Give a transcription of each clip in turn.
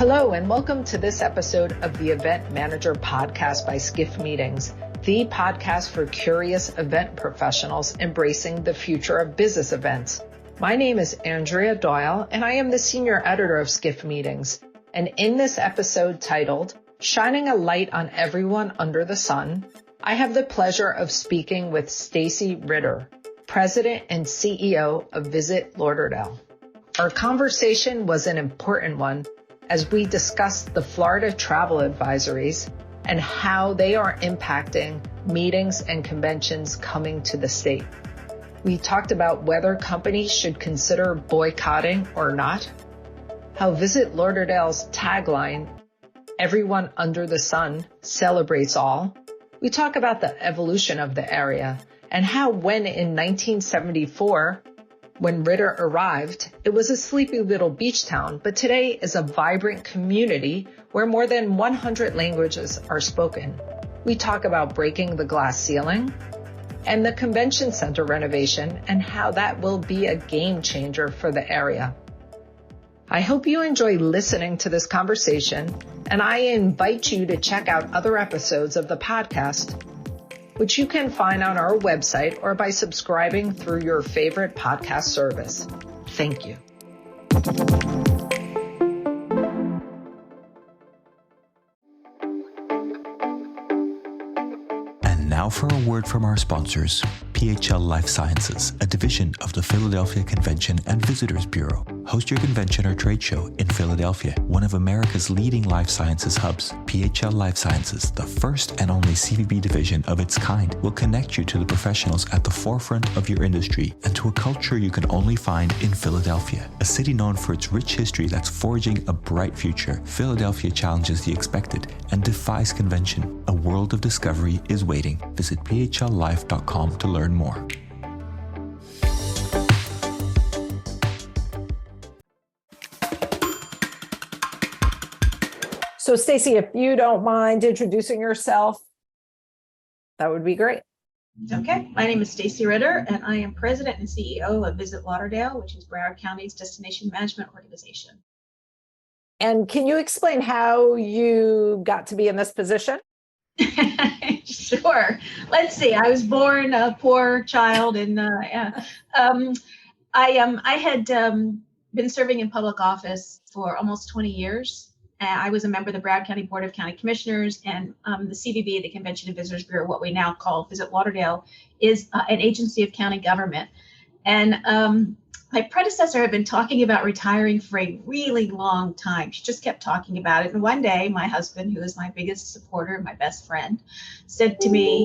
Hello, and welcome to this episode of the Event Manager Podcast by Skiff Meetings, the podcast for curious event professionals embracing the future of business events. My name is Andrea Doyle, and I am the senior editor of Skiff Meetings. And in this episode titled, Shining a Light on Everyone Under the Sun, I have the pleasure of speaking with Stacy Ritter, President and CEO of Visit Lauderdale. Our conversation was an important one as we discussed the Florida travel advisories and how they are impacting meetings and conventions coming to the state. We talked about whether companies should consider boycotting or not, how Visit Lauderdale's tagline, "Everyone under the sun celebrates all." We talk about the evolution of the area and how when in 1974, when Ritter arrived, it was a sleepy little beach town, but today is a vibrant community where more than 100 languages are spoken. We talk about breaking the glass ceiling and the convention center renovation and how that will be a game changer for the area. I hope you enjoy listening to this conversation, and I invite you to check out other episodes of the podcast, which you can find on our website or by subscribing through your favorite podcast service. Thank you. And now for a word from our sponsors, PHL Life Sciences, a division of the Philadelphia Convention and Visitors Bureau. Host your convention or trade show in Philadelphia, one of America's leading life sciences hubs. PHL Life Sciences, the first and only CVB division of its kind, will connect you to the professionals at the forefront of your industry and to a culture you can only find in Philadelphia. A city known for its rich history that's forging a bright future, Philadelphia challenges the expected and defies convention. A world of discovery is waiting. Visit phllife.com to learn more. So Stacy, if you don't mind introducing yourself, that would be great. Okay, my name is Stacy Ritter, and I am President and CEO of Visit Lauderdale, which is Broward County's destination management organization. And can you explain how you got to be in this position? Sure. Let's see. I was born a poor child, and I had been serving in public office for almost 20 years. I was a member of the Broward County Board of County Commissioners, and the CVB, the Convention and Visitors Bureau, what we now call Visit Lauderdale, is an agency of county government. And my predecessor had been talking about retiring for a really long time. She just kept talking about it. And one day, my husband, who is my biggest supporter, my best friend, said to me,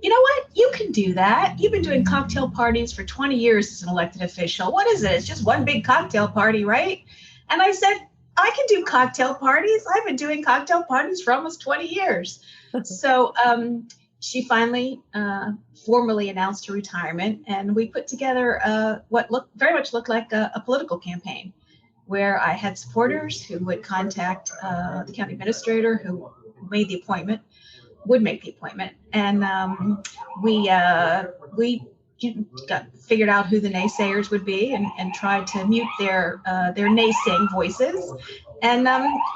"You know what? You can do that. You've been doing cocktail parties for 20 years as an elected official. What is it? It's just one big cocktail party, right?" And I said, "I can do cocktail parties. I've been doing cocktail parties for almost 20 years. So she finally formally announced her retirement, and we put together what very much looked like a political campaign, where I had supporters who would contact the county administrator who made the appointment, would make the appointment, and we figured out who the naysayers would be and tried to mute their naysaying voices, and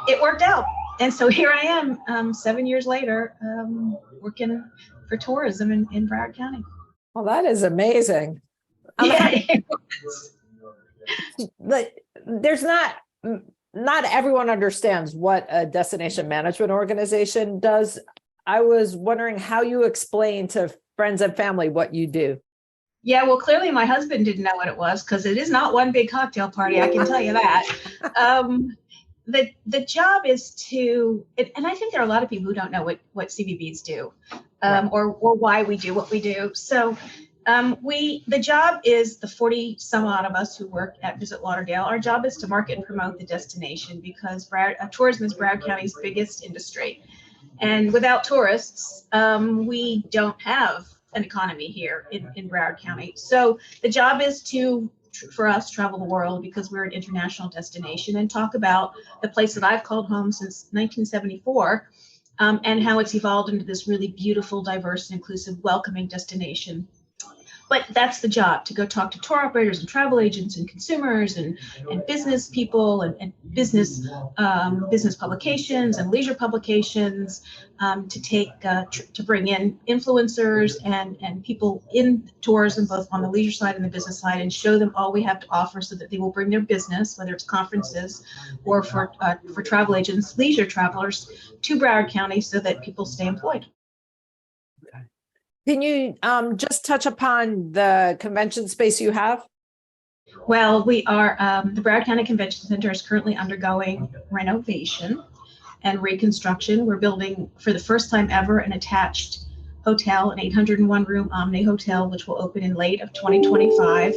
it worked out. And so here I am, 7 years later, working for tourism in Broward County. Well, that is amazing. But there's not everyone understands what a destination management organization does. I was wondering how you explain to friends and family what you do. Yeah, well, clearly my husband didn't know what it was, because it is not one big cocktail party, I can tell you that. The job is to, and I think there are a lot of people who don't know what CVBs do, or why we do what we do. So the job is the 40 some odd of us who work at Visit Lauderdale. Our job is to market and promote the destination, because tourism is Broward County's biggest industry. And without tourists, we don't have an economy here in Broward County. So the job is for us, travel the world, because we're an international destination, and talk about the place that I've called home since 1974, and how it's evolved into this really beautiful, diverse, and inclusive, welcoming destination. But that's the job, to go talk to tour operators and travel agents and consumers and business people and business publications and leisure publications, to take to bring in influencers and people in tourism, both on the leisure side and the business side, and show them all we have to offer so that they will bring their business, whether it's conferences or for travel agents, leisure travelers, to Broward County so that people stay employed. Can you just touch upon the convention space you have? Well, we are, the Broward County Convention Center is currently undergoing renovation and reconstruction. We're building, for the first time ever, an attached hotel, an 801 room Omni Hotel, which will open in late of 2025.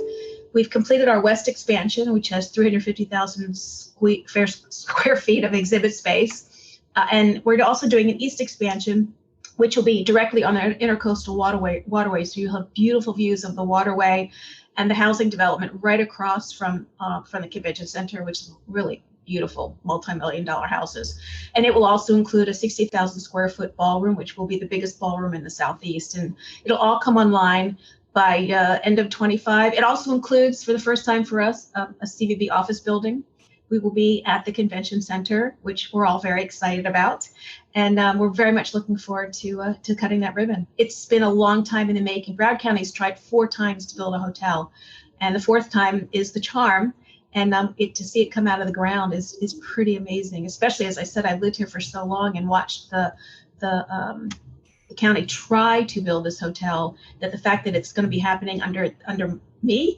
We've completed our west expansion, which has 350,000 square feet of exhibit space. And we're also doing an east expansion, which will be directly on the intercoastal waterway. So you'll have beautiful views of the waterway and the housing development right across from the convention center, which is really beautiful, multi-million-dollar houses. And it will also include a 60,000 square foot ballroom, which will be the biggest ballroom in the Southeast. And it'll all come online by end of 25. It also includes, for the first time for us, a CVB office building. We will be at the convention center, which we're all very excited about. And we're very much looking forward to cutting that ribbon. It's been a long time in the making. Broward County's tried 4 times to build a hotel, and the 4th time is the charm. And to see it come out of the ground is pretty amazing. Especially, as I said, I've lived here for so long and watched the county try to build this hotel, that the fact that it's going to be happening under me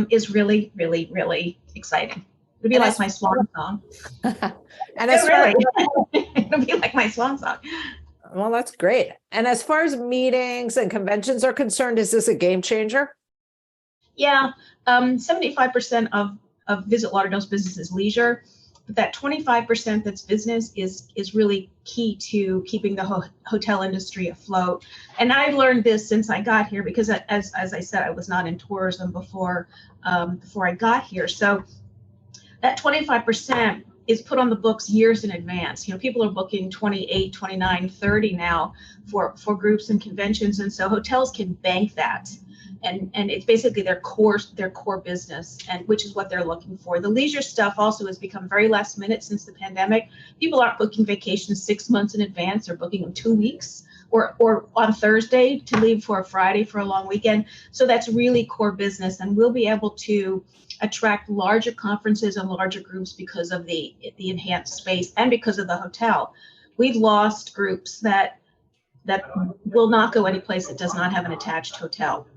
is really, really, really exciting. It'll be like my swan song. And as far, it'll be like my swan song. Well, that's great. And as far as meetings and conventions are concerned, is this a game changer? Yeah, 75% of Visit Lauderdale's business is leisure, but that 25% that's business is really key to keeping the hotel industry afloat. And I've learned this since I got here, because as I said, I was not in tourism before I got here. So that 25% is put on the books years in advance. You know, people are booking 28, 29, 30 now for groups and conventions. And so hotels can bank that. And it's basically their core business, and which is what they're looking for. The leisure stuff also has become very last minute since the pandemic. People aren't booking vacations 6 months in advance. They're booking them 2 weeks or on Thursday to leave for a Friday for a long weekend. So that's really core business, and we'll be able to attract larger conferences and larger groups because of the enhanced space and because of the hotel. We've lost groups that will not go any place that does not have an attached hotel,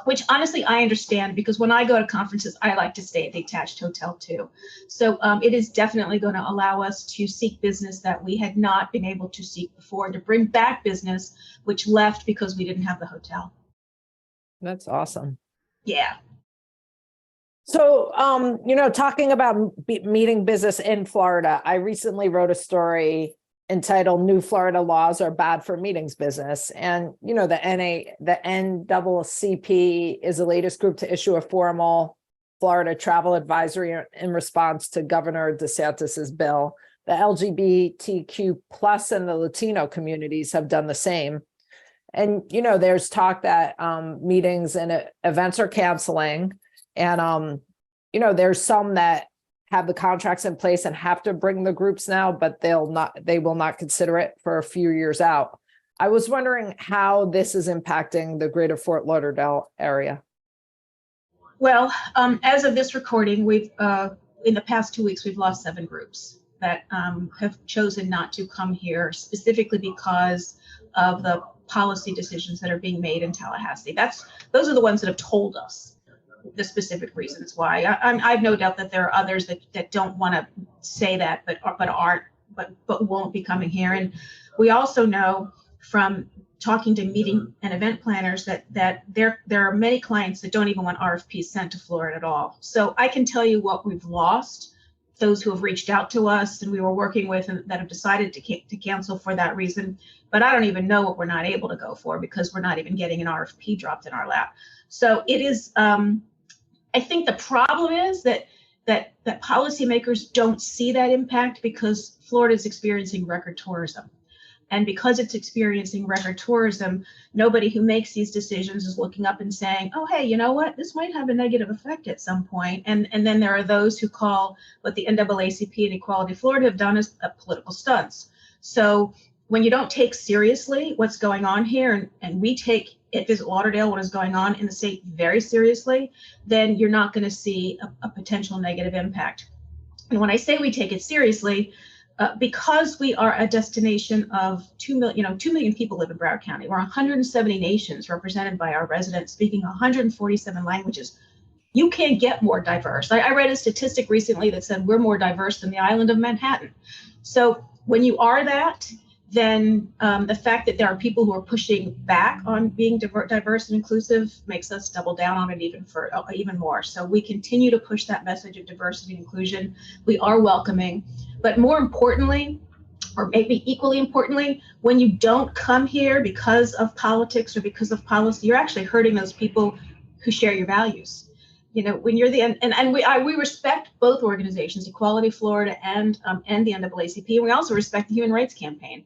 which honestly I understand, because when I go to conferences, I like to stay at the attached hotel too. So it is definitely going to allow us to seek business that we had not been able to seek before, to bring back business which left because we didn't have the hotel. That's awesome. Yeah. So, talking about meeting business in Florida, I recently wrote a story entitled "New Florida Laws Are Bad for Meetings Business." And, the NAACP is the latest group to issue a formal Florida travel advisory in response to Governor DeSantis's bill. The LGBTQ plus and the Latino communities have done the same. And, there's talk that meetings and events are canceling. And, there's some that have the contracts in place and have to bring the groups now, but they will not consider it for a few years out. I was wondering how this is impacting the greater Fort Lauderdale area. Well, as of this recording, we've in the past 2 weeks, we've lost 7 groups that have chosen not to come here, specifically because of the policy decisions that are being made in Tallahassee. Those are the ones that have told us the specific reasons why. I've no doubt that there are others that don't want to say that, but won't be coming here. And we also know from talking to meeting and event planners that there are many clients that don't even want RFPs sent to Florida at all. So I can tell you what we've lost, those who have reached out to us and we were working with and that have decided to cancel for that reason. But I don't even know what we're not able to go for, because we're not even getting an RFP dropped in our lap. So it is, I think the problem is that policymakers don't see that impact, because Florida is experiencing record tourism. And because it's experiencing record tourism, nobody who makes these decisions is looking up and saying, oh, hey, you know what? This might have a negative effect at some point. And then there are those who call what the NAACP and Equality Florida have done as a political stunts. So when you don't take seriously what's going on here, and we take at Visit Lauderdale what is going on in the state very seriously, then you're not going to see a potential negative impact. And when I say we take it seriously, because we are a destination of 2 million people live in Broward County. We're 170 nations represented by our residents speaking 147 languages. You can't get more diverse. I read a statistic recently that said we're more diverse than the island of Manhattan. So when you are that, then the fact that there are people who are pushing back on being diverse and inclusive makes us double down on it even more. So we continue to push that message of diversity and inclusion. We are welcoming, but more importantly, or maybe equally importantly, when you don't come here because of politics or because of policy, you're actually hurting those people who share your values. You know, when you're and we respect both organizations, Equality Florida and the NAACP, and we also respect the Human Rights Campaign,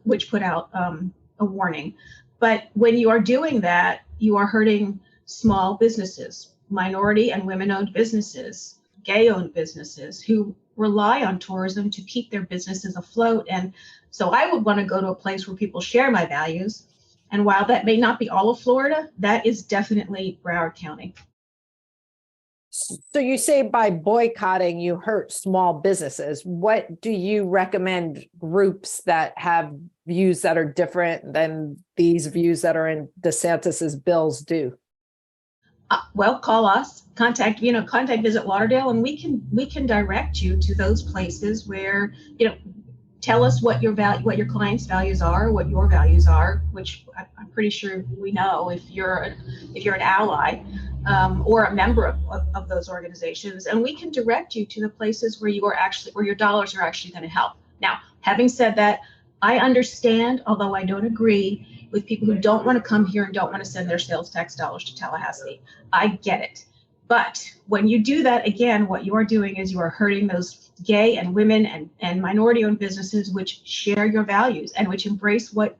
which put out a warning. But when you are doing that, you are hurting small businesses, minority and women-owned businesses, gay-owned businesses who rely on tourism to keep their businesses afloat. And so I would want to go to a place where people share my values. And while that may not be all of Florida, that is definitely Broward County. So you say by boycotting, you hurt small businesses. What do you recommend groups that have views that are different than these views that are in DeSantis's bills do? Well, call us, contact Visit Lauderdale, and we can direct you to those places where, tell us what your clients' values are, what your values are, which I'm pretty sure we know if you're an ally or a member of those organizations, and we can direct you to the places where your dollars are actually going to help. Now, having said that, I understand, although I don't agree with people who don't want to come here and don't want to send their sales tax dollars to Tallahassee. I get it. But when you do that, again, what you are doing is you are hurting those gay and women and minority-owned businesses which share your values and which embrace what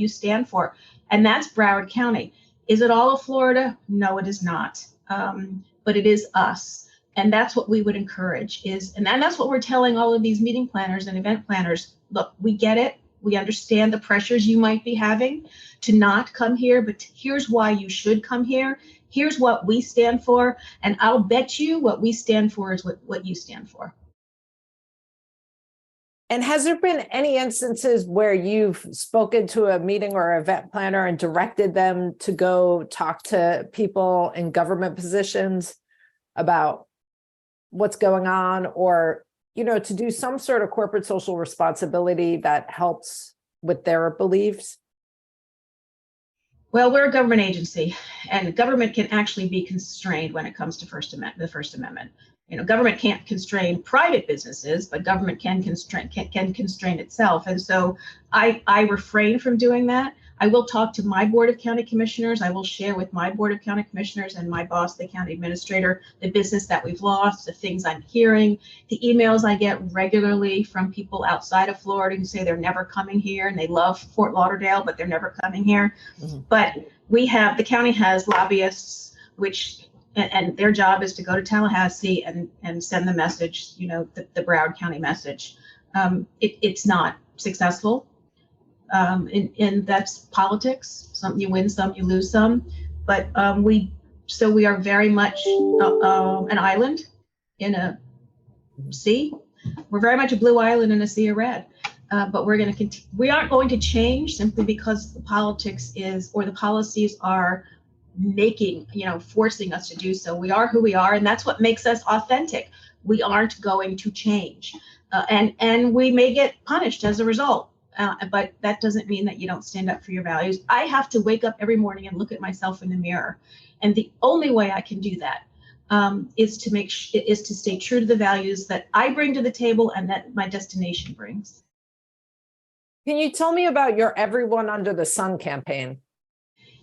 you stand for. And that's Broward County. Is it all of Florida? No, it is not. But it is us. And that's what we would encourage and that's what we're telling all of these meeting planners and event planners. Look, we get it. We understand the pressures you might be having to not come here, but here's why you should come here. Here's what we stand for. And I'll bet you what we stand for is what you stand for. And has there been any instances where you've spoken to a meeting or event planner and directed them to go talk to people in government positions about what's going on, or to do some sort of corporate social responsibility that helps with their beliefs? Well, we're a government agency, and government can actually be constrained when it comes to the First Amendment. Government can't constrain private businesses, but government can constrain itself. And so I refrain from doing that. I will talk to my Board of County Commissioners. I will share with my Board of County Commissioners and my boss, the county administrator, the business that we've lost, the things I'm hearing, the emails I get regularly from people outside of Florida who say they're never coming here and they love Fort Lauderdale, but they're never coming here. Mm-hmm. But the county has lobbyists, and their job is to go to Tallahassee and send the message, the Broward County message. It's not successful. And that's politics. Some you win, some you lose some. But we are very much an island in a sea. We're very much a blue island in a sea of red. But we aren't going to change simply because the politics or the policies are forcing us to do so. We are who we are, and that's what makes us authentic. We aren't going to change, and we may get punished as a result. But that doesn't mean that you don't stand up for your values. I have to wake up every morning and look at myself in the mirror, and the only way I can do that is to stay true to the values that I bring to the table and that my destination brings. Can you tell me about your Everyone Under the Sun campaign?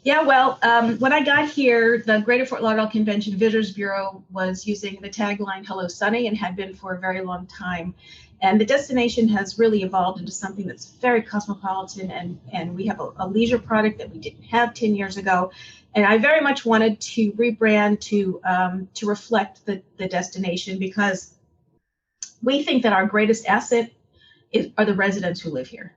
Yeah, well, when I got here, the Greater Fort Lauderdale Convention Visitors Bureau was using the tagline "Hello Sunny" and had been for a very long time. And the destination has really evolved into something that's very cosmopolitan, and we have a leisure product that we didn't have 10 years ago. And I very much wanted to rebrand to reflect the destination, because we think that our greatest asset are the residents who live here.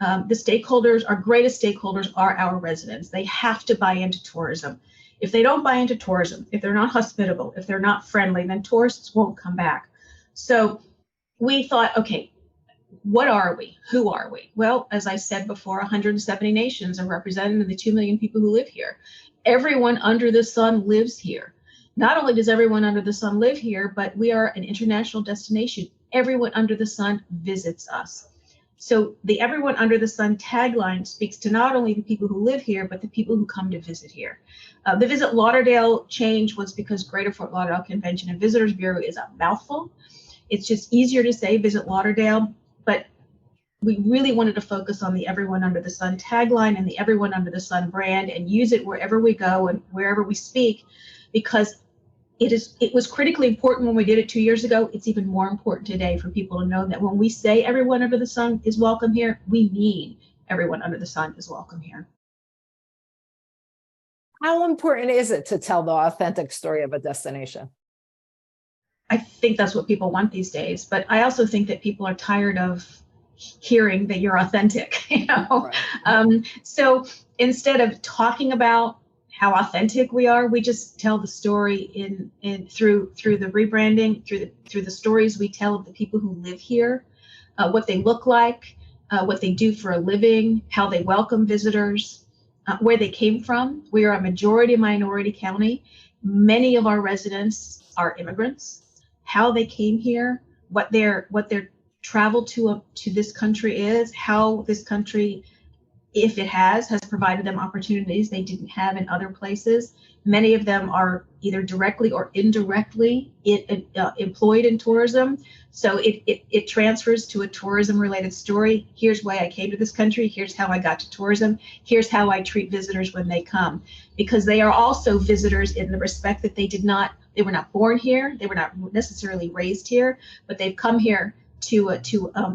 The stakeholders, our greatest stakeholders, are our residents. They have to buy into tourism. If they don't buy into tourism, if they're not hospitable, if they're not friendly, then tourists won't come back. So we thought, okay, what are we? Who are we? Well, as I said before, 170 nations are represented in the 2 million people who live here. Everyone under the sun lives here. Not only does everyone under the sun live here, but we are an international destination. Everyone under the sun visits us. So the Everyone Under the Sun tagline speaks to not only the people who live here, but the people who come to visit here. The Visit Lauderdale change was because Greater Fort Lauderdale Convention and Visitors Bureau is a mouthful. It's just easier to say Visit Lauderdale, but we really wanted to focus on the Everyone Under the Sun tagline and the Everyone Under the Sun brand, and use it wherever we go and wherever we speak, because it was critically important when we did it 2 years ago. It's even more important today for people to know that when we say everyone under the sun is welcome here, we mean everyone under the sun is welcome here. How important is it to tell the authentic story of a destination? I think that's what people want these days, but I also think that people are tired of hearing that you're authentic, you know? Right. So instead of talking about how authentic we are, we just tell the story through the rebranding, through the stories we tell of the people who live here, what they look like, what they do for a living, how they welcome visitors, where they came from. We are a majority minority county. Many of our residents are immigrants. How they came here, what their travel to this country is, how this country, if it has provided them opportunities they didn't have in other places. Many of them are either directly or indirectly employed in tourism. So it transfers to a tourism related story. Here's why I came to this country. Here's how I got to tourism. Here's how I treat visitors when they come, because they are also visitors in the respect that they were not born here. They were not necessarily raised here, but they've come here to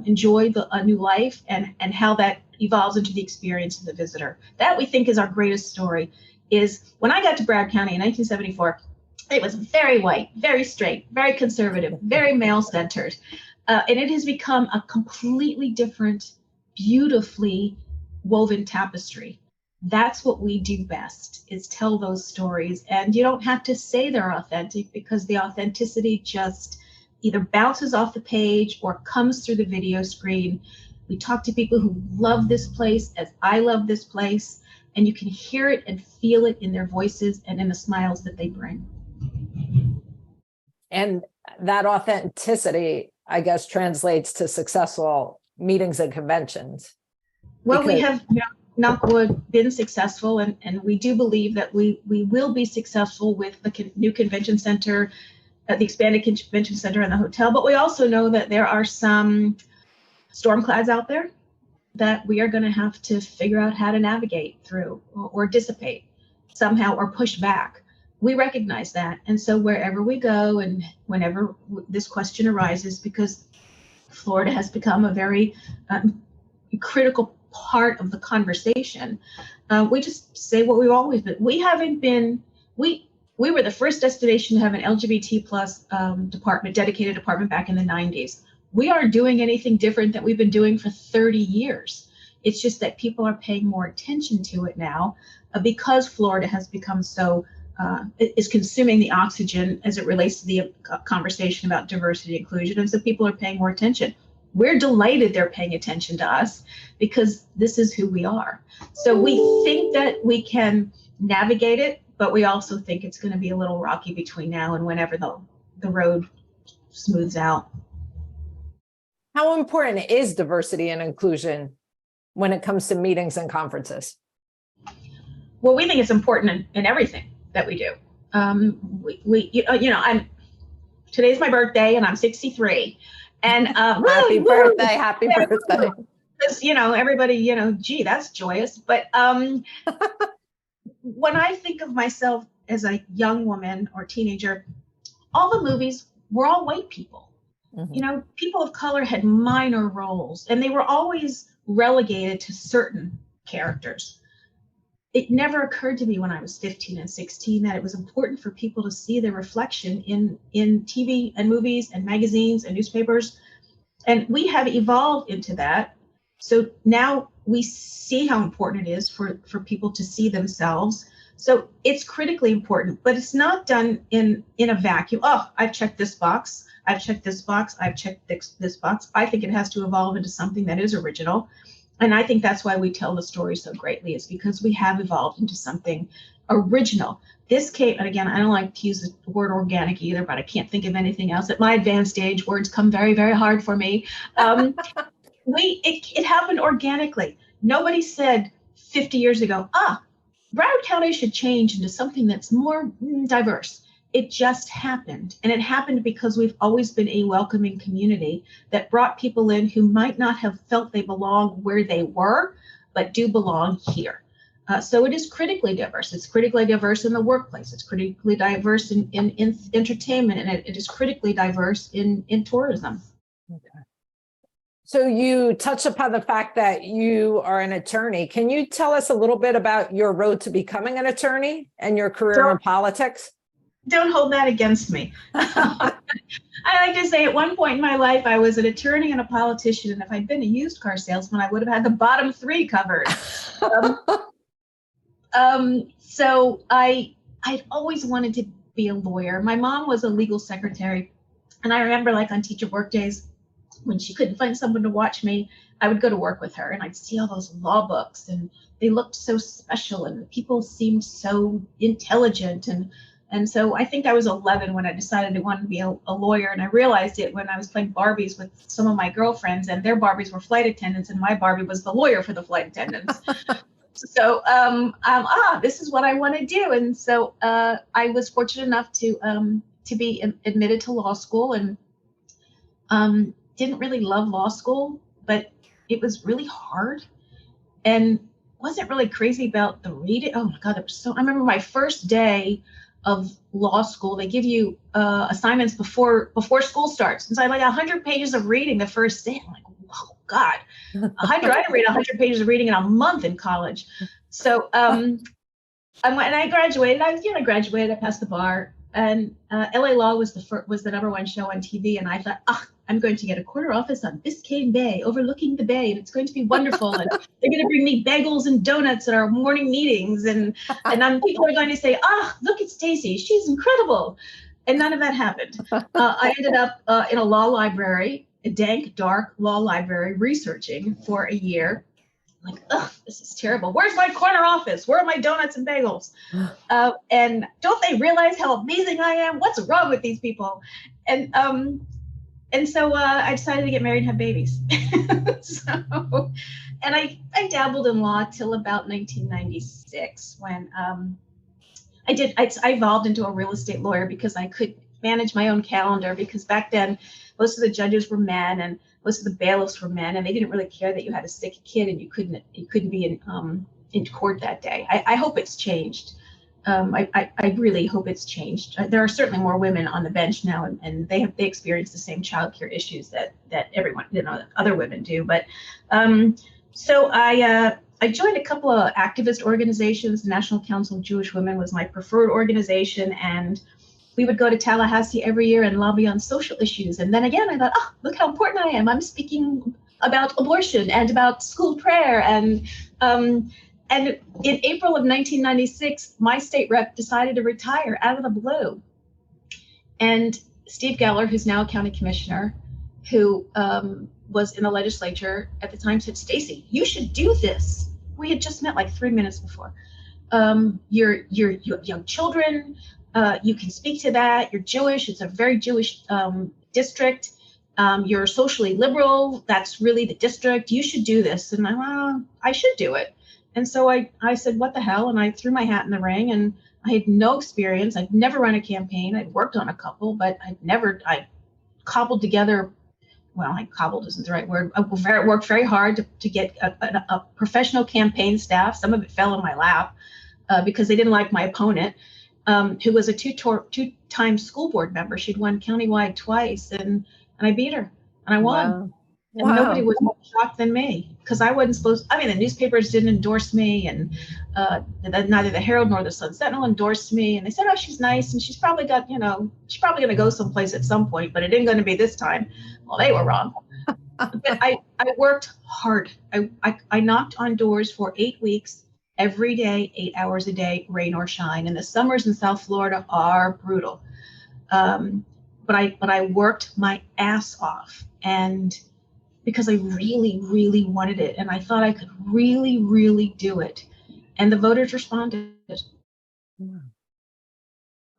enjoy a new life, and how that evolves into the experience of the visitor. That we think is our greatest story. Is when I got to Broward County in 1974, it was very white, very straight, very conservative, very male-centered, and it has become a completely different, beautifully woven tapestry. That's what we do best, is tell those stories, and you don't have to say they're authentic, because the authenticity just either bounces off the page or comes through the video screen. We talk to people who love this place as I love this place, and you can hear it and feel it in their voices and in the smiles that they bring. And that authenticity, I guess, translates to successful meetings and conventions. Well, we have, knock wood, been successful, and we do believe that we will be successful with the new convention center, the expanded convention center and the hotel. But we also know that there are some storm clouds out there that we are going to have to figure out how to navigate through, or dissipate somehow, or push back. We recognize that. And so wherever we go, and whenever this question arises, because Florida has become a very critical part of the conversation, we just say what we've always been. We were the first destination to have an LGBT plus dedicated department back in the 90s. We aren't doing anything different than we've been doing for 30 years. It's just that people are paying more attention to it now, because Florida has become so, is consuming the oxygen as it relates to the conversation about diversity and inclusion. And so people are paying more attention. We're delighted they're paying attention to us, because this is who we are. So we think that we can navigate it, but we also think it's going to be a little rocky between now and whenever the road smooths out. How important is diversity and inclusion when it comes to meetings and conferences? Well, we think it's important in everything that we do. Today's my birthday, and I'm 63. And happy birthday, happy birthday. Because everybody, gee, that's joyous. But when I think of myself as a young woman or teenager, all the movies were all white people. Mhm. People of color had minor roles, and they were always relegated to certain characters. It never occurred to me when I was 15 and 16 that it was important for people to see their reflection in TV and movies and magazines and newspapers. And we have evolved into that. So now we see how important it is for people to see themselves. So it's critically important, but it's not done in a vacuum. Oh, I've checked this box. I've checked this box. I've checked this box. I think it has to evolve into something that is original. And I think that's why we tell the story so greatly, is because we have evolved into something original. This came, and again, I don't like to use the word organic either, but I can't think of anything else. At my advanced age, words come very, very hard for me. It happened organically. Nobody said 50 years ago, Broward County should change into something that's more diverse. It just happened. And it happened because we've always been a welcoming community that brought people in who might not have felt they belong where they were, but do belong here. So it is critically diverse. It's critically diverse in the workplace. It's critically diverse in entertainment, and it is critically diverse in tourism. Okay. So you touched upon the fact that you are an attorney. Can you tell us a little bit about your road to becoming an attorney and your career in politics? Don't hold that against me. I like to say at one point in my life, I was an attorney and a politician. And if I'd been a used car salesman, I would have had the bottom three covered. So I'd always wanted to be a lawyer. My mom was a legal secretary. And I remember, like, on teacher work days, when she couldn't find someone to watch me, I would go to work with her, and I'd see all those law books, and they looked so special, and the people seemed so intelligent. And so I think I was 11 when I decided I wanted to be a lawyer. And I realized it when I was playing Barbies with some of my girlfriends, and their Barbies were flight attendants, and my Barbie was the lawyer for the flight attendants. So this is what I want to do. And so I was fortunate enough to be admitted to law school, and didn't really love law school, but it was really hard and wasn't really crazy about the reading. Oh my God, I remember my first day of law school. They give you assignments before school starts. And so I had like 100 pages of reading the first day. I'm like, oh God, 100. I didn't read 100 pages of reading in a month in college. So and I graduated. I graduated. I passed the bar. And LA Law was the number one show on TV. And I thought, I'm going to get a corner office on Biscayne Bay, overlooking the bay, and it's going to be wonderful. And they're going to bring me bagels and donuts at our morning meetings, and people are going to say, look at Stacy, she's incredible. And none of that happened. I ended up in a law library, a dank, dark law library, researching for a year. Like, this is terrible. Where's my corner office? Where are my donuts and bagels? And don't they realize how amazing I am? What's wrong with these people? And so I decided to get married and have babies. And I dabbled in law till about 1996 when I evolved into a real estate lawyer because I could manage my own calendar, because back then most of the judges were men and most of the bailiffs were men, and they didn't really care that you had a sick kid and you couldn't be in court that day. I hope it's changed. I really hope it's changed. There are certainly more women on the bench now, and they experience the same childcare issues that everyone, other women do. But so I joined a couple of activist organizations. The National Council of Jewish Women was my preferred organization, and we would go to Tallahassee every year and lobby on social issues. And then again, I thought, look how important I am. I'm speaking about abortion and about school prayer. And in April of 1996, my state rep decided to retire out of the blue. And Steve Geller, who's now a county commissioner, who was in the legislature at the time, said, Stacy, you should do this. We had just met like 3 minutes before. You have young children. You can speak to that. You're Jewish. It's a very Jewish district. You're socially liberal. That's really the district. You should do this. And I should do it. And so I said, what the hell? And I threw my hat in the ring, and I had no experience. I'd never run a campaign. I'd worked on a couple, but I cobbled together. Well, cobbled isn't the right word. I worked very hard to get a professional campaign staff. Some of it fell in my lap. because they didn't like my opponent, who was a two-time school board member. She'd won countywide twice, and I beat her, and I won. Wow. And nobody Wow. was more shocked than me, because I wasn't supposed. I mean, the newspapers didn't endorse me, and neither the Herald nor the Sun Sentinel endorsed me. And they said, "Oh, she's nice, and she's probably got, she's probably going to go someplace at some point, but it ain't going to be this time." Well, they were wrong. But I worked hard. I knocked on doors for 8 weeks, every day, 8 hours a day, rain or shine. And the summers in South Florida are brutal. But I worked my ass off, and because I really, really wanted it, and I thought I could really, really do it. And the voters responded.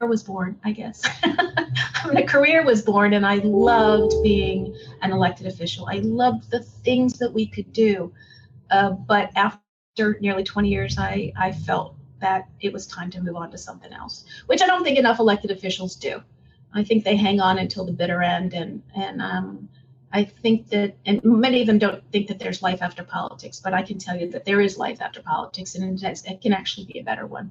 I was born, I guess. I mean, a career was born, and I loved being an elected official. I loved the things that we could do. But after nearly 20 years, I felt that it was time to move on to something else, which I don't think enough elected officials do. I think they hang on until the bitter end, and I think that, and many of them don't think that there's life after politics, but I can tell you that there is life after politics, and it can actually be a better one.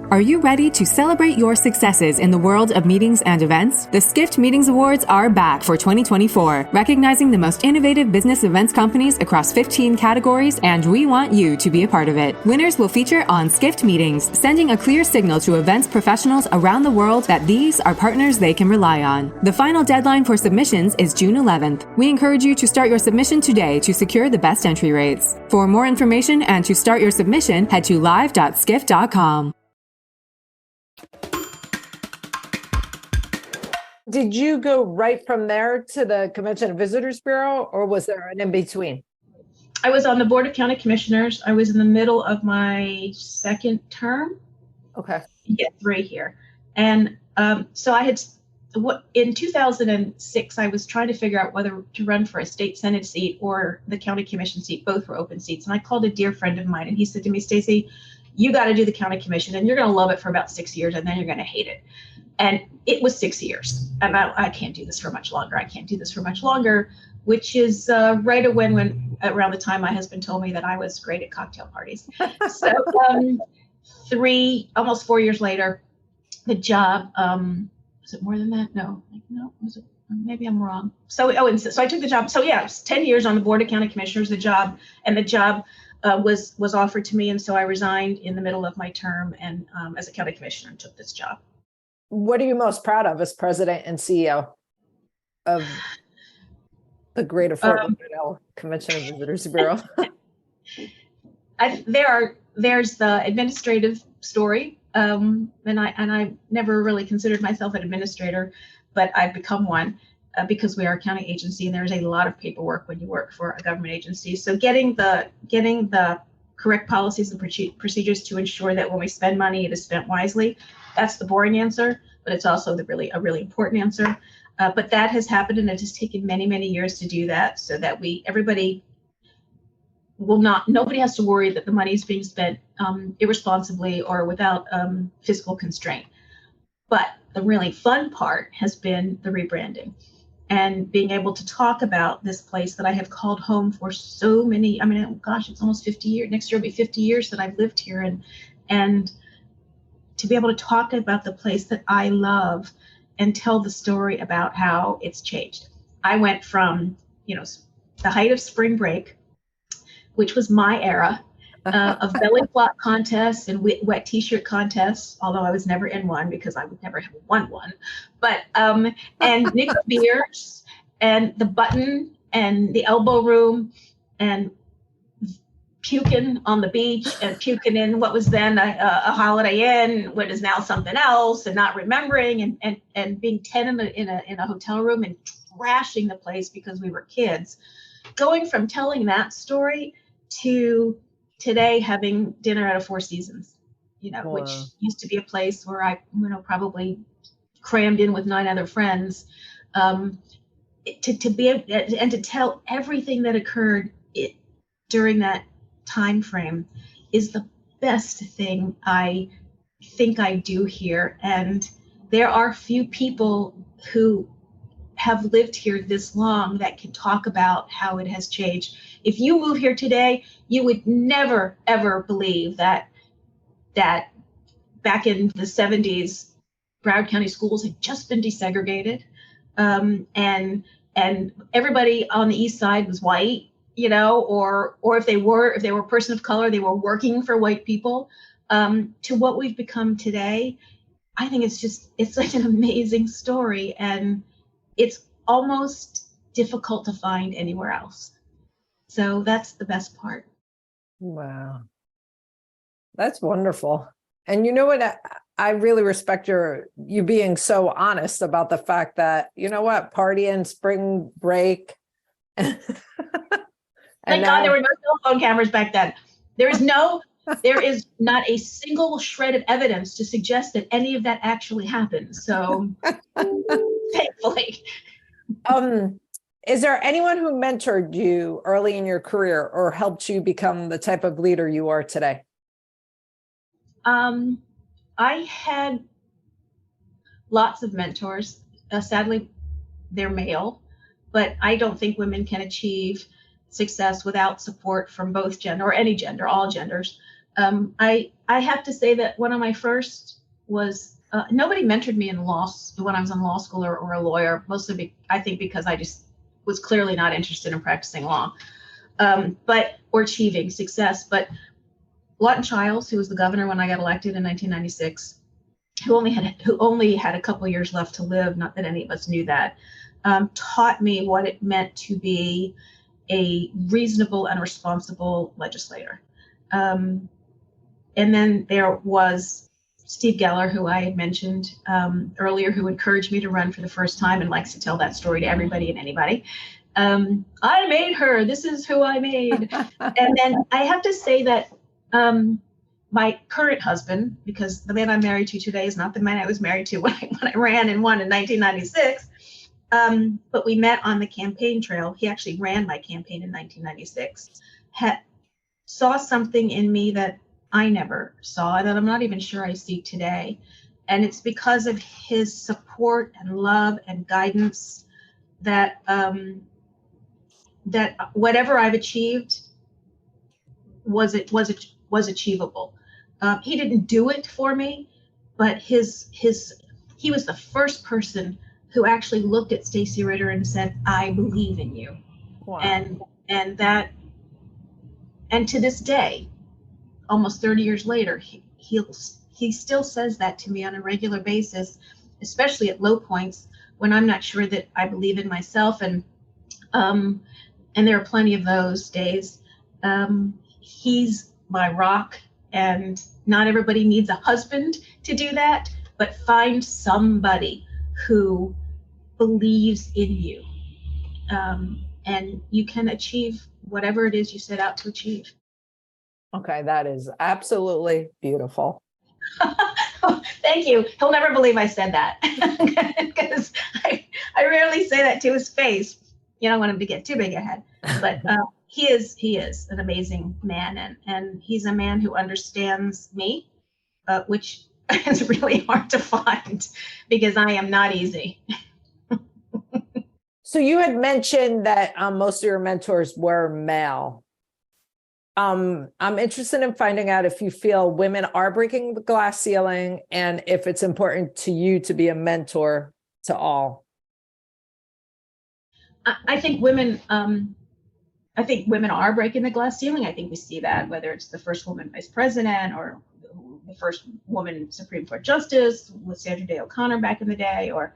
Are you ready to celebrate your successes in the world of meetings and events? The Skift Meetings Awards are back for 2024, recognizing the most innovative business events companies across 15 categories, and we want you to be a part of it. Winners will feature on Skift Meetings, sending a clear signal to events professionals around the world that these are partners they can rely on. The final deadline for submissions is June 11th. We encourage you to start your submission today to secure the best entry rates. For more information and to start your submission, head to live.skift.com. Did you go right from there to the Convention and Visitors Bureau, or was there an in-between? I was on the Board of County Commissioners. I was in the middle of my second term. Okay. Yeah, right here. And so I had, in 2006, I was trying to figure out whether to run for a state Senate seat or the county commission seat. Both were open seats. And I called a dear friend of mine, and he said to me, "Stacy, you got to do the county commission, and you're going to love it for about 6 years, and then you're going to hate it." And it was 6 years. And I can't do this for much longer. I can't do this for much longer, which is right when around the time my husband told me that I was great at cocktail parties. So almost 4 years later, the job, was it more than that? No, was it? Maybe I'm wrong. So I took the job. So yeah, it was 10 years on the Board of County Commissioners, the job was offered to me. And so I resigned in the middle of my term, and as a county commissioner, and took this job. What are you most proud of as president and CEO of the Greater Fort Lauderdale Convention and Visitors Bureau? There's the administrative story, and I never really considered myself an administrator, but I've become one because we are a county agency, and there's a lot of paperwork when you work for a government agency. So getting the correct policies and procedures to ensure that when we spend money, it is spent wisely. That's the boring answer, but it's also a really important answer. But that has happened, and it has taken many, many years to do that, so that nobody has to worry that the money is being spent irresponsibly or without fiscal constraint. But the really fun part has been the rebranding and being able to talk about this place that I have called home for so many. I mean, gosh, it's almost 50 years. Next year will be 50 years that I've lived here, and to be able to talk about the place that I love and tell the story about how it's changed. I went from, the height of spring break, which was my era, of belly flop contests and wet t-shirt contests, although I was never in one because I would never have won one. But and Nick beers and the button and the elbow room and puking on the beach and puking in what was then a Holiday Inn, what is now something else, and not remembering, and being 10 in a hotel room and trashing the place because we were kids. Going from telling that story to today having dinner at a Four Seasons, Wow. which used to be a place where I, probably crammed in with 9 other friends, to be able and to tell everything that occurred during that time frame is the best thing I think I do here. And there are few people who have lived here this long that can talk about how it has changed. If you move here today, you would never, ever believe that back in the 70s, Broward County schools had just been desegregated, and everybody on the east side was white, or if they were a person of color, they were working for white people. To what we've become today, I think it's like an amazing story, and it's almost difficult to find anywhere else. So that's the best part. Wow. That's wonderful. And you know what? I really respect you being so honest about the fact that, partying, spring break. Thank God there were no cell phone cameras back then. There is not a single shred of evidence to suggest that any of that actually happened. So thankfully. Is there anyone who mentored you early in your career or helped you become the type of leader you are today? I had lots of mentors. Sadly, they're male, but I don't think women can achieve success without support from both gender or any gender, all genders. I have to say that one of my first was nobody mentored me when I was in law school or a lawyer, mostly I think because I just was clearly not interested in practicing law, or achieving success. But Lawton Childs, who was the governor when I got elected in 1996, who only had a couple years left to live, not that any of us knew that, taught me what it meant to be a reasonable and responsible legislator. And then there was Steve Geller, who I had mentioned earlier, who encouraged me to run for the first time and likes to tell that story to everybody and anybody. I made her. This is who I made. And then I have to say that my current husband, because the man I'm married to today is not the man I was married to when I ran and won in 1996, but we met on the campaign trail. He actually ran my campaign in 1996, saw something in me that I never saw, that I'm not even sure I see today. And it's because of his support and love and guidance that that whatever I've achieved was achievable. He didn't do it for me, but he was the first person who actually looked at Stacy Ritter and said, "I believe in you." Wow. And to this day, almost 30 years later, he still says that to me on a regular basis, especially at low points when I'm not sure that I believe in myself. And there are plenty of those days. He's my rock, and not everybody needs a husband to do that, but find somebody who believes in you, and you can achieve whatever it is you set out to achieve. Okay, that is absolutely beautiful. Thank you. He'll never believe I said that, because I rarely say that to his face. You don't want him to get too big ahead, but he is an amazing man, and he's a man who understands me, which is really hard to find because I am not easy. So you had mentioned that most of your mentors were male. I'm interested in finding out if you feel women are breaking the glass ceiling and if it's important to you to be a mentor to all. I think women are breaking the glass ceiling. I think we see that, whether it's the first woman vice president or the first woman Supreme Court justice with Sandra Day O'Connor back in the day, or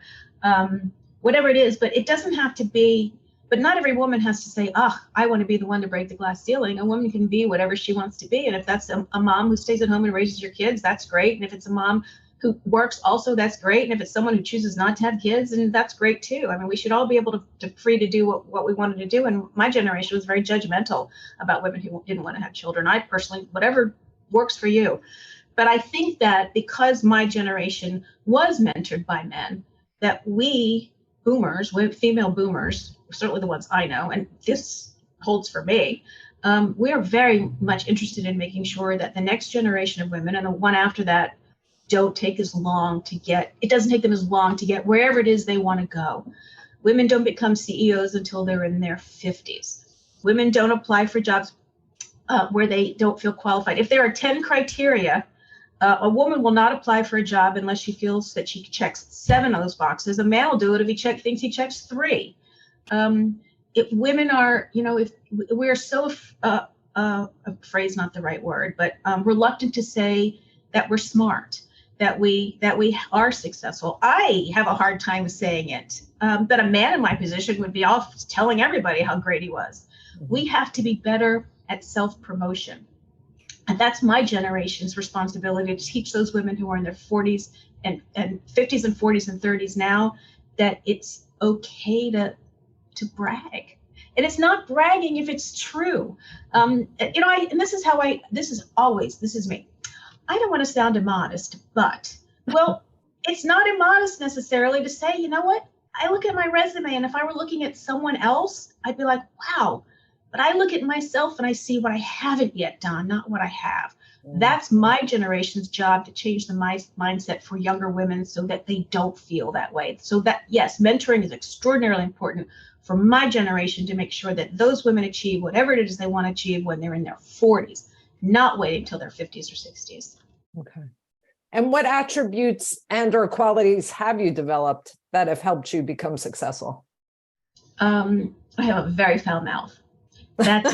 whatever it is. But it doesn't have to be. But not every woman has to say, I want to be the one to break the glass ceiling. A woman can be whatever she wants to be. And if that's a mom who stays at home and raises your kids, that's great. And if it's a mom who works also, that's great. And if it's someone who chooses not to have kids, and that's great too. I mean, we should all be able to free to do what we wanted to do. And my generation was very judgmental about women who didn't want to have children. I personally, whatever works for you. But I think that because my generation was mentored by men, that we boomers, female boomers, certainly the ones I know, and this holds for me, we are very much interested in making sure that the next generation of women and the one after that it doesn't take them as long to get wherever it is they want to go. Women don't become CEOs until they're in their 50s. Women don't apply for jobs where they don't feel qualified. If there are 10 criteria, a woman will not apply for a job unless she feels that she checks 7 of those boxes. A man will do it if he thinks he checks 3. If women are, if we're so, phrase not the right word, but reluctant to say that we're smart, that we are successful. I have a hard time saying it. That a man in my position would be off telling everybody how great he was. We have to be better at self-promotion. And that's my generation's responsibility, to teach those women who are in their 40s and 50s and 40s and 30s now that it's okay to brag. And it's not bragging if it's true. And this is me. I don't want to sound immodest, but, well, it's not immodest necessarily to say, you know what? I look at my resume, and if I were looking at someone else, I'd be like, wow. But I look at myself and I see what I haven't yet done, not what I have. That's my generation's job, to change the mindset for younger women so that they don't feel that way. So that, yes, mentoring is extraordinarily important for my generation to make sure that those women achieve whatever it is they want to achieve when they're in their 40s, not waiting until their 50s or 60s. Okay. And what attributes and or qualities have you developed that have helped you become successful? I have a very foul mouth. In fact,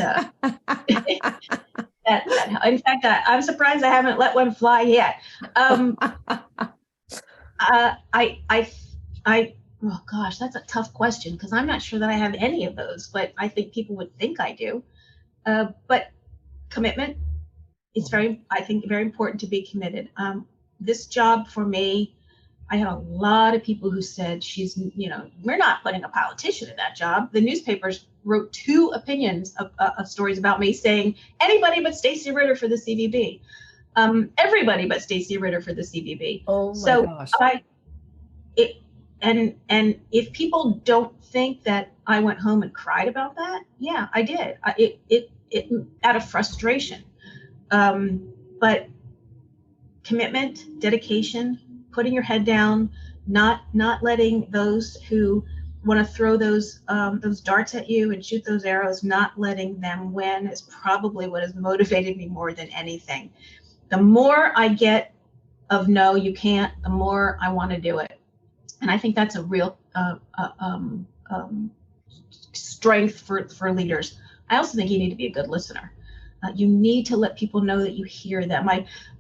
I'm surprised I haven't let one fly yet. Oh gosh, that's a tough question, because I'm not sure that I have any of those, but I think people would think I do. But commitment is very important to be committed. This job for me, I had a lot of people who said, we're not putting a politician in that job. The newspapers wrote 2 opinions of stories about me saying anybody but Stacy Ritter for the CVB. Everybody but Stacy Ritter for the CVB. Oh my gosh. And if people don't think that I went home and cried about that, yeah, I did. It out of frustration. But commitment, dedication, putting your head down, not letting those who want to throw those darts at you and shoot those arrows, not letting them win is probably what has motivated me more than anything. The more I get of no, you can't, the more I want to do it. And I think that's a real strength for leaders. I also think you need to be a good listener. You need to let people know that you hear them.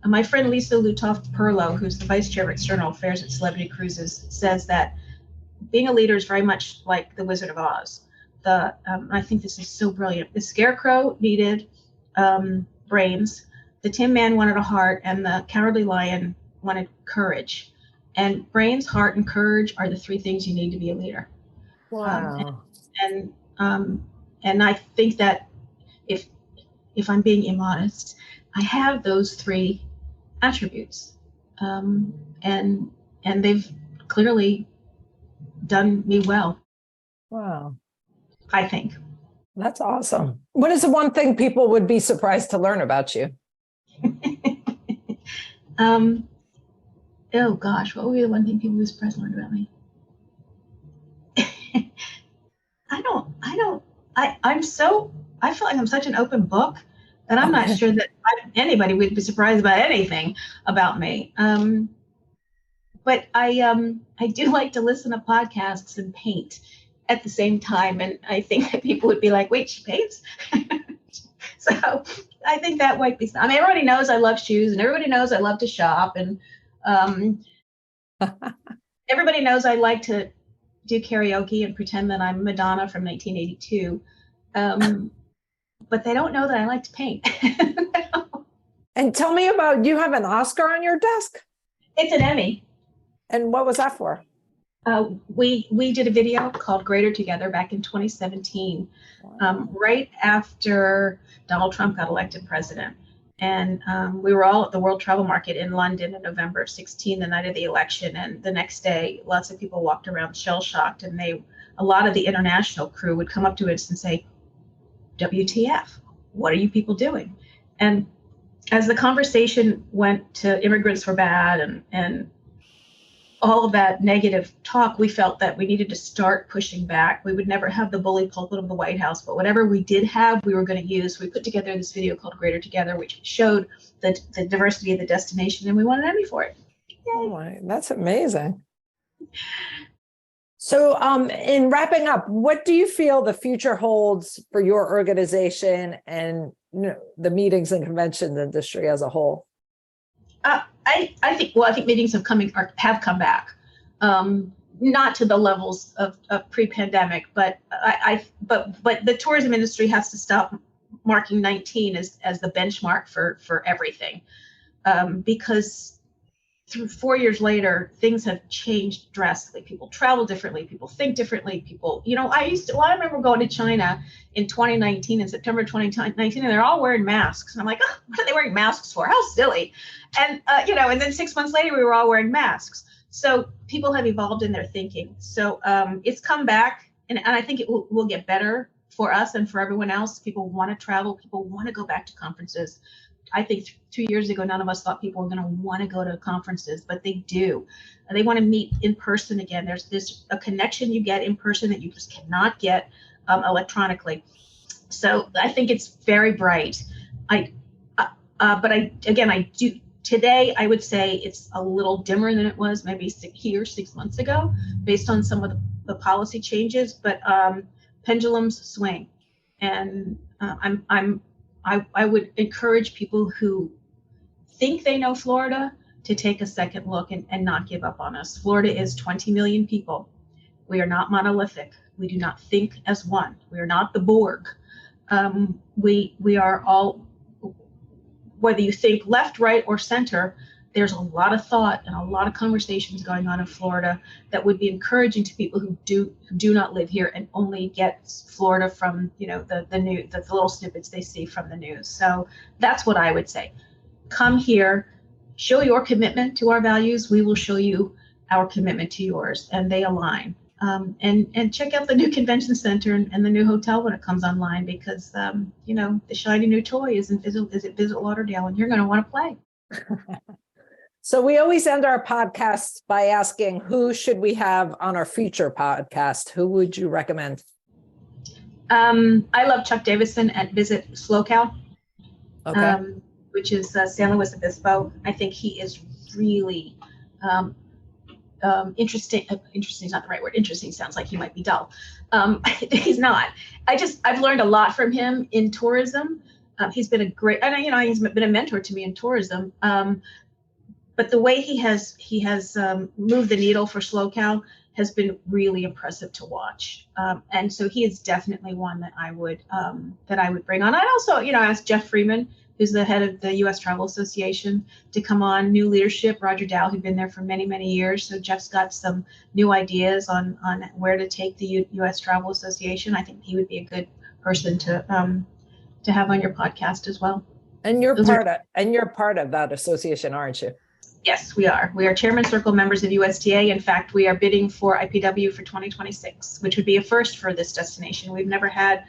My friend Lisa Lutoft-Perlow, who's the vice chair of external affairs at Celebrity Cruises, says that being a leader is very much like the Wizard of Oz. I think this is so brilliant. The Scarecrow needed brains, the Tin Man wanted a heart, and the Cowardly Lion wanted courage. And brains, heart, and courage are the 3 things you need to be a leader. Wow. And I think that if I'm being immodest, I have those 3 attributes, and they've clearly done me well. Wow. I think. That's awesome. What is the one thing people would be surprised to learn about you? Oh gosh, what would be the one thing people would be surprised to learn about me? I feel like I'm such an open book that I'm not sure that anybody would be surprised about anything about me. But I do like to listen to podcasts and paint at the same time. And I think that people would be like, wait, she paints? So I think that might be, everybody knows I love shoes, and everybody knows I love to shop, and everybody knows I like to do karaoke and pretend that I'm Madonna from 1982. But they don't know that I like to paint. And tell me about, you have an Oscar on your desk? It's an Emmy. And what was that for? We did a video called Greater Together back in 2017, right after Donald Trump got elected president. And we were all at the World Travel Market in London in November of 16, the night of the election. And the next day, lots of people walked around shell-shocked, and a lot of the international crew would come up to us and say, WTF, what are you people doing? And as the conversation went to immigrants were bad and all of that negative talk, we felt that we needed to start pushing back. We would never have the bully pulpit of the White House, but whatever we did have, we were going to use. We put together this video called Greater Together, which showed the diversity of the destination, and we won an Emmy for it. Yay. Oh my, that's amazing. So in wrapping up, what do you feel the future holds for your organization and the meetings and conventions industry as a whole? I think meetings have come back, not to the levels of pre-pandemic, but but the tourism industry has to stop marking 19 as the benchmark for everything, because through 4 years later, things have changed drastically. People travel differently. People think differently. People, I remember going to China in 2019, in September 2019, and they're all wearing masks. And I'm like, oh, what are they wearing masks for? How silly. And, and then 6 months later, we were all wearing masks. So people have evolved in their thinking. So it's come back, and I think it will get better for us and for everyone else. People want to travel. People want to go back to conferences. I think 2 years ago, none of us thought people were going to want to go to conferences, but they do. They want to meet in person again. There's a connection you get in person that you just cannot get electronically. So I think it's very bright. Today, I would say it's a little dimmer than it was maybe 6 months ago, based on some of the policy changes. But pendulums swing, and I would encourage people who think they know Florida to take a second look and not give up on us. Florida is 20 million people. We are not monolithic. We do not think as one. We are not the Borg. We are all, whether you think left, right, or center, there's a lot of thought and a lot of conversations going on in Florida that would be encouraging to people who do not live here and only get Florida from the little snippets they see from the news. So that's what I would say. Come here, show your commitment to our values. We will show you our commitment to yours, and they align. And check out the new convention center and the new hotel when it comes online, because the shiny new toy is at Visit Lauderdale, and you're going to want to play. So we always end our podcast by asking, who should we have on our future podcast? Who would you recommend? I love Chuck Davison at Visit SlowCal, which is San Luis Obispo. I think he is really interesting. Interesting is not the right word. Interesting sounds like he might be dull. He's not. I've learned a lot from him in tourism. He's been he's been a mentor to me in tourism. But the way he has moved the needle for SlowCal has been really impressive to watch. And so he is definitely one that I would bring on. I'd also, ask Jeff Freeman, who's the head of the U.S. Travel Association, to come on. New leadership, Roger Dow, who'd been there for many, many years. So Jeff's got some new ideas on where to take the U.S. Travel Association. I think he would be a good person to have on your podcast as well. And you're part of that association, aren't you? Yes, we are. We are Chairman Circle members of USTA. In fact, we are bidding for IPW for 2026, which would be a first for this destination. We've never had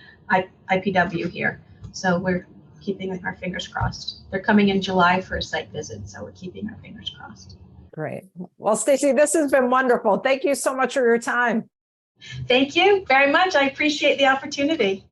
IPW here. So we're keeping our fingers crossed. They're coming in July for a site visit, so we're keeping our fingers crossed. Great. Well, Stacy, this has been wonderful. Thank you so much for your time. Thank you very much. I appreciate the opportunity.